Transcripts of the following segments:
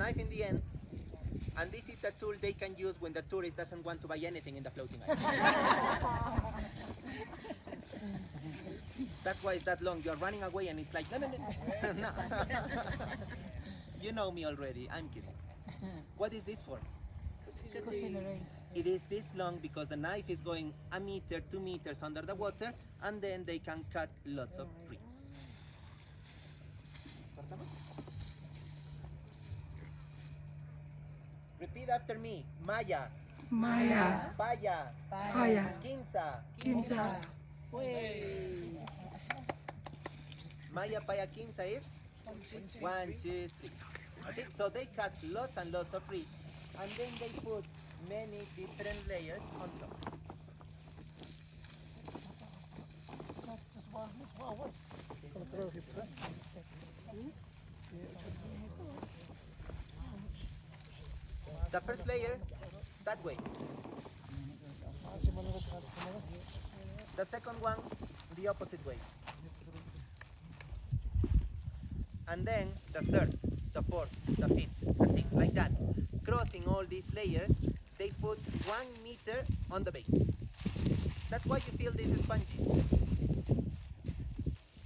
knife in the end, and this is the tool they can use when the tourist doesn't want to buy anything in the floating island. That's why it's that long. You're running away and it's like, no, no, no. No. You know me already, I'm kidding. What is this for? It is this long because the knife is going a meter, 2 meters under the water, and then they can cut lots of reeds. Repeat after me. Maya. Maya. Paya. Paya. Quinza. Quinza. Maya, paya, quinza is 1, 2, 3. Okay, so they cut lots and lots of reeds, and then they put many different layers on top. The first layer, that way. The second one, the opposite way. And then the third, the fourth, the fifth, the sixth, like that. Crossing all these layers, they put 1 meter on the base. That's why you feel this is spongy.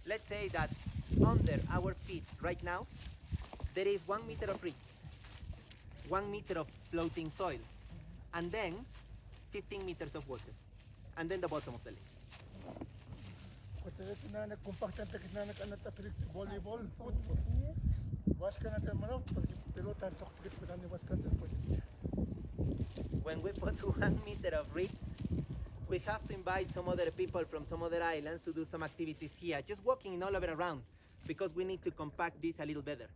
Let's say that under our feet right now, there is 1 meter of reeds, 1 meter of floating soil, and then 15 meters of water, and then the bottom of the lake. When we put 1 meter of reeds, we have to invite some other people from some other islands to do some activities here, just walking all over around, because we need to compact this a little better.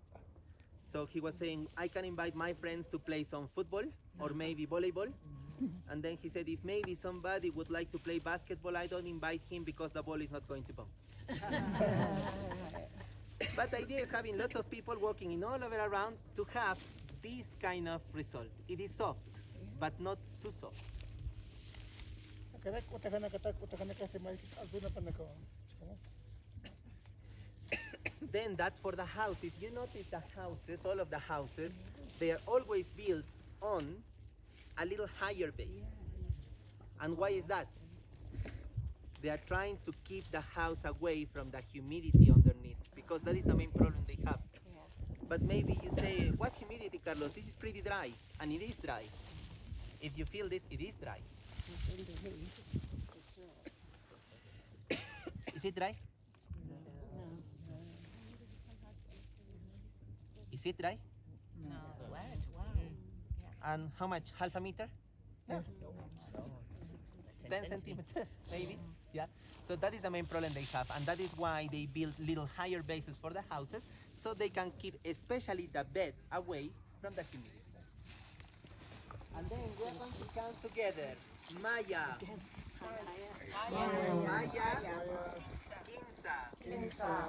So he was saying, I can invite my friends to play some football or maybe volleyball. And then he said, if maybe somebody would like to play basketball, I don't invite him because the ball is not going to bounce. But the idea is having lots of people walking in all over around to have this kind of result. It is soft, but not too soft. Then that's for the house. If you notice the houses, all of the houses, they are always built on a little higher base. And why is that? They are trying to keep the house away from the humidity underneath, because that is the main problem they have. But maybe you say, what humidity, Carlos? This is pretty dry, and it is dry. If you feel this, it is dry. Is it dry? Is it dry? No, it's wet. Wow. And how much? Half a meter? No. 10 centimeters, maybe? Yeah. So that is the main problem they have, and that is why they build little higher bases for the houses, so they can keep especially the bed away from the humidity. And then we are going to count together. Maya. Maya. Quinza.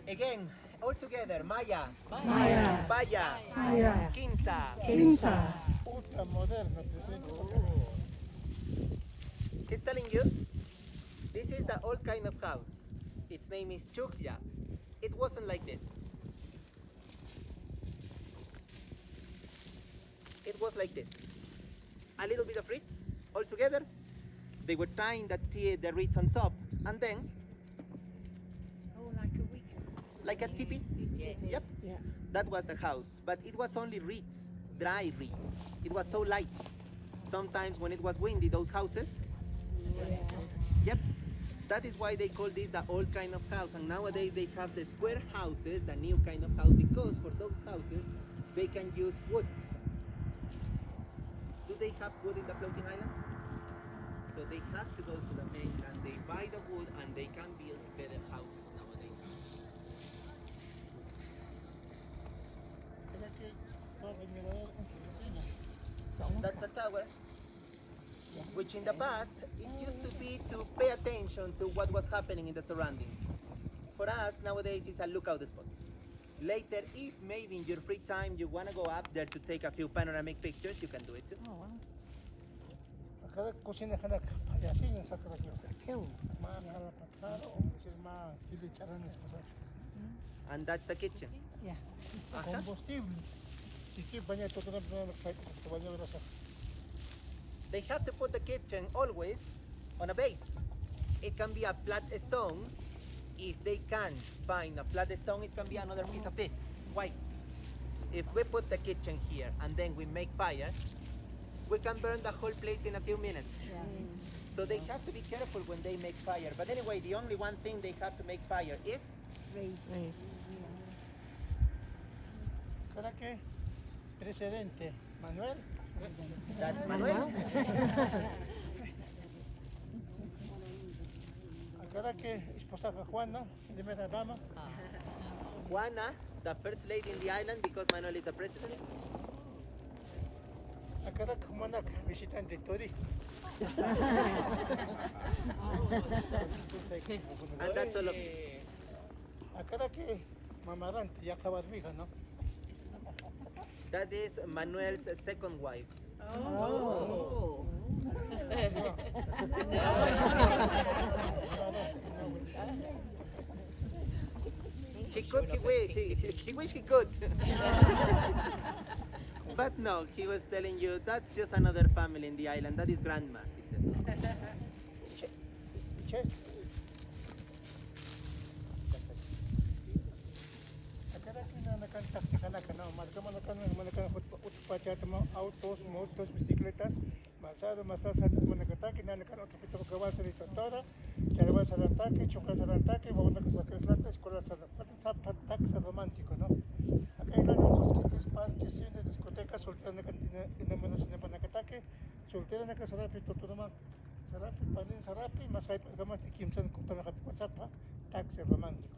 Again, all together. Maya. Maya. Paya. Paya. Quinza. Quinza. He's telling you, this is the old kind of house. Its name is Chukya. It wasn't like this. It was like this. A little bit of reeds all together. They were tying the reeds on top, and then like a tipi. Yep. Yeah. That was the house, but it was only reeds, dry reeds. It was so light. Sometimes when it was windy, those houses. Yep. That is why they call this the old kind of house. And nowadays they have the square houses, the new kind of house, because for those houses they can use wood. Do they have wood in the floating islands? So they have to go to the mainland, they buy the wood, and they can build better houses nowadays. That's a tower, which in the past, it used to be to pay attention to what was happening in the surroundings. For us, nowadays, it's a lookout spot. Later, if maybe in your free time you want to go up there to take a few panoramic pictures, you can do it too. Oh, wow. Y así nosotros aquí, más malapatado, es más kilicharanes cosas. And that's the kitchen. Yeah. Combustible. Si que baña todo no baña verás. They have to put the kitchen always on a base. It can be a flat stone. If they can find a flat stone, it can be another piece of this. Why? If we put the kitchen here and then we make fire, we can burn the whole place in a few minutes. Yeah. So they have to be careful when they make fire. But anyway, the only one thing they have to make fire is ¿Para qué? Presidente Manuel. that's Manuel. ¿Para qué? Esposa de Juana, primera dama. Juana, the first lady in the island because Manuel is the president. Acá como una visitante turista. And that's all of Acá que mamarante ya acaba de hija, ¿no? That is Manuel's second wife. Oh. He could, he wish he could. But no, he was telling you that's just another family in the island. That is grandma, he said. Che. Acá que na nakan taxi kana kana, marka manakan utpachata mo autos, motos, bicicletas, masado manakataki na nakan otopito gawa sa rito tora, chalawa sa rantake, choka sa rantake, wala ka sa kreslata, escola sa taxi romántico, ¿no? Acá hay los parques, cine, discotecas, soltera na naman sa panakatake, soltera na ka sa rapito to naman. Sarapi, panin sarapi, masay pa gamas ti kimsan kung tanaka WhatsApp ha, taxi romántico.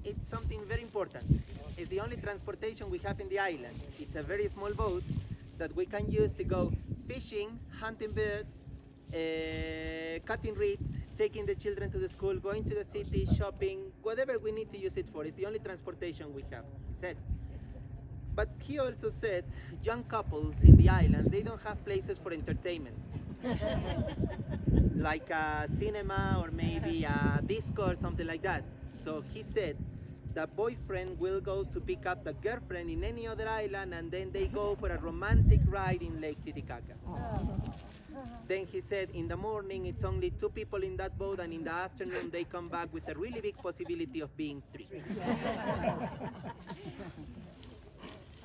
It's something very important. It's the only transportation we have in the island. It's a very small boat that we can use to go fishing, hunting birds, cutting reeds, taking the children to the school, going to the city, shopping, whatever we need to use it for. It's the only transportation we have, he said. But he also said young couples in the islands, they don't have places for entertainment. Like a cinema or maybe a disco or something like that. So he said the boyfriend will go to pick up the girlfriend in any other island and then they go for a romantic ride in Lake Titicaca. Then he said in the morning it's only 2 people in that boat and in the afternoon they come back with a really big possibility of being 3.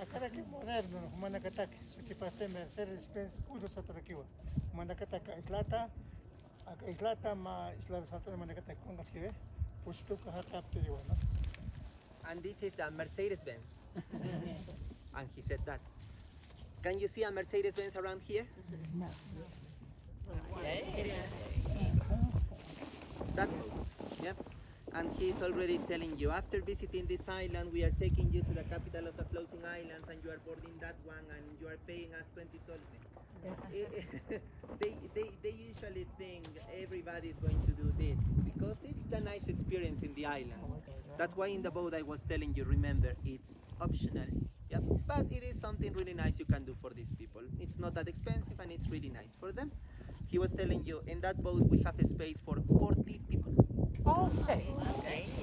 Acá que moderno, manakataki, so que parte Mercedes-Benz uno sa trakiwa. Manakataka islata ma isla sa manakataki kung kaskiwe, pusto ka hatap tiwa, no? And this is the Mercedes-Benz. And he said that. Can you see a Mercedes-Benz around here? That boat, yeah. And he's already telling you, after visiting this island, we are taking you to the capital of the floating islands and you are boarding that one and you are paying us 20 sols. They usually think everybody's going to do this because it's the nice experience in the islands. That's why in the boat I was telling you, remember, it's optional. Yeah, but it is something really nice you can do for these people. It's not that expensive and it's really nice for them. He was telling you, in that boat we have a space for 40 people. Oh, okay.